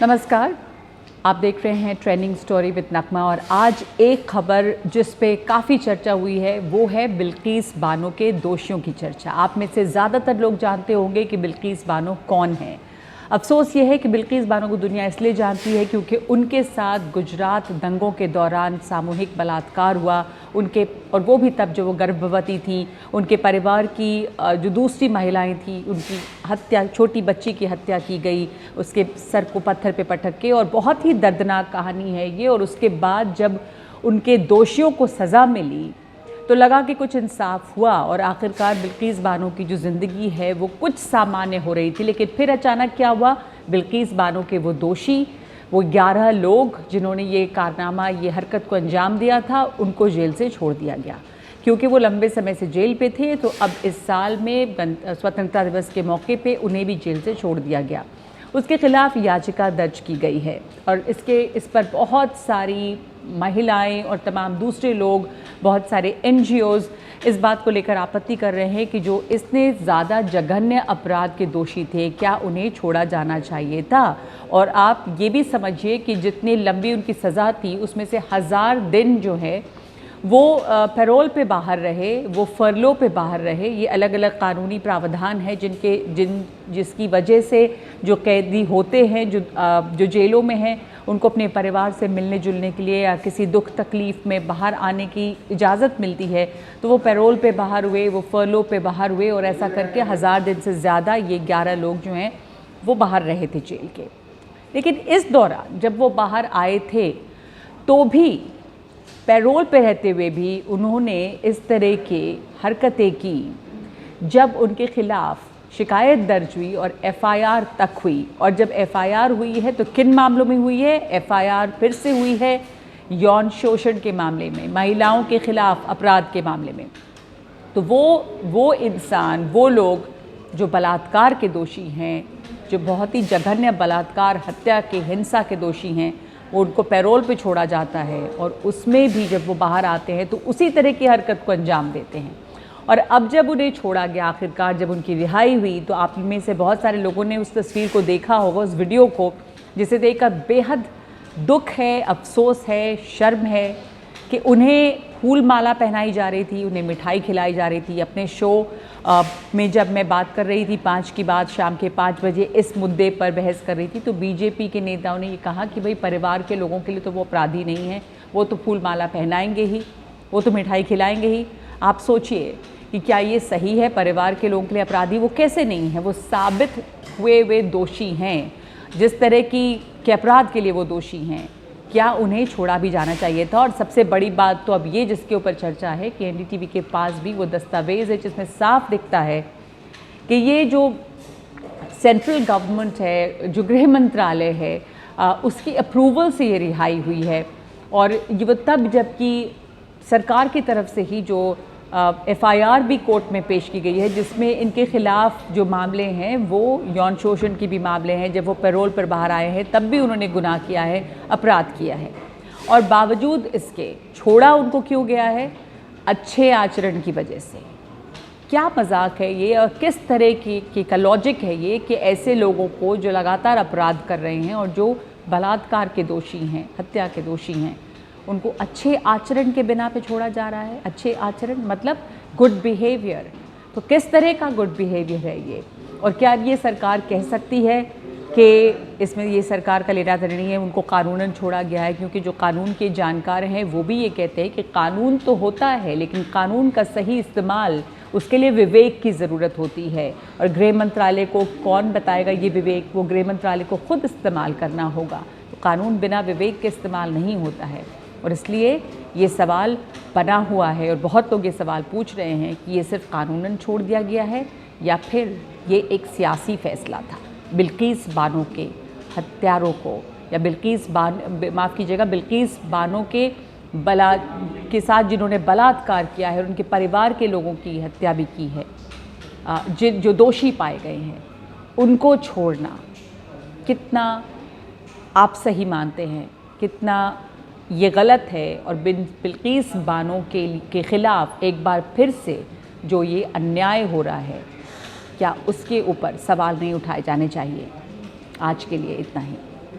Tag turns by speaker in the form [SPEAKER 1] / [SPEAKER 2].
[SPEAKER 1] नमस्कार, आप देख रहे हैं ट्रेंडिंग स्टोरी विद नगमा। और आज एक खबर जिस पे काफ़ी चर्चा हुई है वो है बिल्किस बानो के दोषियों की चर्चा। आप में से ज़्यादातर लोग जानते होंगे कि बिल्किस बानो कौन है। अफसोस ये है कि बिल्किस बानो को दुनिया इसलिए जानती है क्योंकि उनके साथ गुजरात दंगों के दौरान सामूहिक बलात्कार हुआ उनके, और वो भी तब जब वो गर्भवती थी। उनके परिवार की जो दूसरी महिलाएं थी उनकी हत्या, छोटी बच्ची की हत्या की गई, उसके सर को पत्थर पे पटक के। और बहुत ही दर्दनाक कहानी है ये। और उसके बाद जब उनके दोषियों को सज़ा मिली तो लगा कि कुछ इंसाफ हुआ और आखिरकार बिल्किस बानो की जो ज़िंदगी है वो कुछ सामान्य हो रही थी। लेकिन फिर अचानक क्या हुआ, बिल्किस बानो के वो दोषी, वो 11 लोग जिन्होंने ये कारनामा, ये हरकत को अंजाम दिया था, उनको जेल से छोड़ दिया गया क्योंकि वो लंबे समय से जेल पे थे। तो अब इस साल में स्वतंत्रता दिवस के मौके पे उन्हें भी जेल से छोड़ दिया गया। उसके खिलाफ याचिका दर्ज की गई है और इस पर बहुत सारी महिलाएं और तमाम दूसरे लोग, बहुत सारे NGOs इस बात को लेकर आपत्ति कर रहे हैं कि जो इसने ज़्यादा जघन्य अपराध के दोषी थे, क्या उन्हें छोड़ा जाना चाहिए था। और आप ये भी समझिए कि जितनी लंबी उनकी सज़ा थी उसमें से 1000 दिन जो है वो पैरोल पे बाहर रहे, वो फरलो पे बाहर रहे। ये अलग अलग कानूनी प्रावधान है जिसकी वजह से जो कैदी होते हैं, जो जेलों में हैं, उनको अपने परिवार से मिलने जुलने के लिए या किसी दुख तकलीफ़ में बाहर आने की इजाज़त मिलती है। तो वो पैरोल पे बाहर हुए, वो फरलो पे बाहर हुए और ऐसा करके 1000 दिन से ज़्यादा ये 11 लोग जो हैं वो बाहर रहे थे जेल के। लेकिन इस दौरान जब वो बाहर आए थे तो भी पैरोल पे रहते हुए भी उन्होंने इस तरह की हरकतें की। जब उनके खिलाफ शिकायत दर्ज हुई और FIR तक हुई, और जब FIR हुई है तो किन मामलों में हुई है? FIR फिर से हुई है यौन शोषण के मामले में, महिलाओं के खिलाफ अपराध के मामले में। तो वो इंसान, वो लोग जो बलात्कार के दोषी हैं, जो बहुत ही जघन्य बलात्कार, हत्या के, हिंसा के दोषी हैं, वो उनको पैरोल पे छोड़ा जाता है और उसमें भी जब वो बाहर आते हैं तो उसी तरह की हरकत को अंजाम देते हैं। और अब जब उन्हें छोड़ा गया, आखिरकार जब उनकी रिहाई हुई, तो आप में से बहुत सारे लोगों ने उस तस्वीर को देखा होगा, उस वीडियो को, जिसे देखकर बेहद दुख है, अफसोस है, शर्म है कि उन्हें फूल माला पहनाई जा रही थी, उन्हें मिठाई खिलाई जा रही थी। अपने शो में जब मैं बात कर रही थी 5 की बात, शाम के 5 बजे इस मुद्दे पर बहस कर रही थी, तो BJP के नेताओं ने ये कहा कि भाई परिवार के लोगों के लिए तो वो अपराधी नहीं हैं, वो तो फूल माला पहनाएंगे ही, वो तो मिठाई खिलाएंगे ही। आप सोचिए कि क्या ये सही है? परिवार के लोगों के लिए अपराधी वो कैसे नहीं है? वो साबित हुए दोषी हैं, जिस तरह के अपराध के लिए वो दोषी हैं, क्या उन्हें छोड़ा भी जाना चाहिए था? और सबसे बड़ी बात तो अब ये जिसके ऊपर चर्चा है कि NDTV के पास भी वो दस्तावेज़ है जिसमें साफ दिखता है कि ये जो सेंट्रल गवर्नमेंट है, जो गृह मंत्रालय है, उसकी अप्रूवल से ये रिहाई हुई है। और ये वो तब जबकि सरकार की तरफ से ही जो FIR भी कोर्ट में पेश की गई है जिसमें इनके खिलाफ जो मामले हैं वो यौन शोषण की भी मामले हैं। जब वो पैरोल पर बाहर आए हैं तब भी उन्होंने गुनाह किया है, अपराध किया है, और बावजूद इसके छोड़ा उनको क्यों गया है? अच्छे आचरण की वजह से। क्या मजाक है ये? और किस तरह की का लॉजिक है ये कि ऐसे लोगों को जो लगातार अपराध कर रहे हैं और जो बलात्कार के दोषी हैं, हत्या के दोषी हैं, उनको अच्छे आचरण के बिना पे छोड़ा जा रहा है? अच्छे आचरण मतलब गुड बिहेवियर। तो किस तरह का गुड बिहेवियर है ये? और क्या ये सरकार कह सकती है कि इसमें ये सरकार का लेना देना नहीं है, उनको कानूनन छोड़ा गया है? क्योंकि जो कानून के जानकार हैं वो भी ये कहते हैं कि कानून तो होता है लेकिन कानून का सही इस्तेमाल, उसके लिए विवेक की ज़रूरत होती है। और गृह मंत्रालय को कौन बताएगा ये विवेक? वो गृह मंत्रालय को खुद इस्तेमाल करना होगा। तो कानून बिना विवेक के इस्तेमाल नहीं होता है। और इसलिए ये सवाल बना हुआ है और बहुत लोग ये सवाल पूछ रहे हैं कि ये सिर्फ कानूनन छोड़ दिया गया है या फिर ये एक सियासी फैसला था बिल्किस बानो के हत्यारों को, या बिल्किस बानो के साथ जिन्होंने बलात्कार किया है और उनके परिवार के लोगों की हत्या भी की है, जो दोषी पाए गए हैं, उनको छोड़ना कितना आप सही मानते हैं? कितना ये गलत है? और बिल्किस बानो के ख़िलाफ़ एक बार फिर से जो ये अन्याय हो रहा है, क्या उसके ऊपर सवाल नहीं उठाए जाने चाहिए? आज के लिए इतना ही।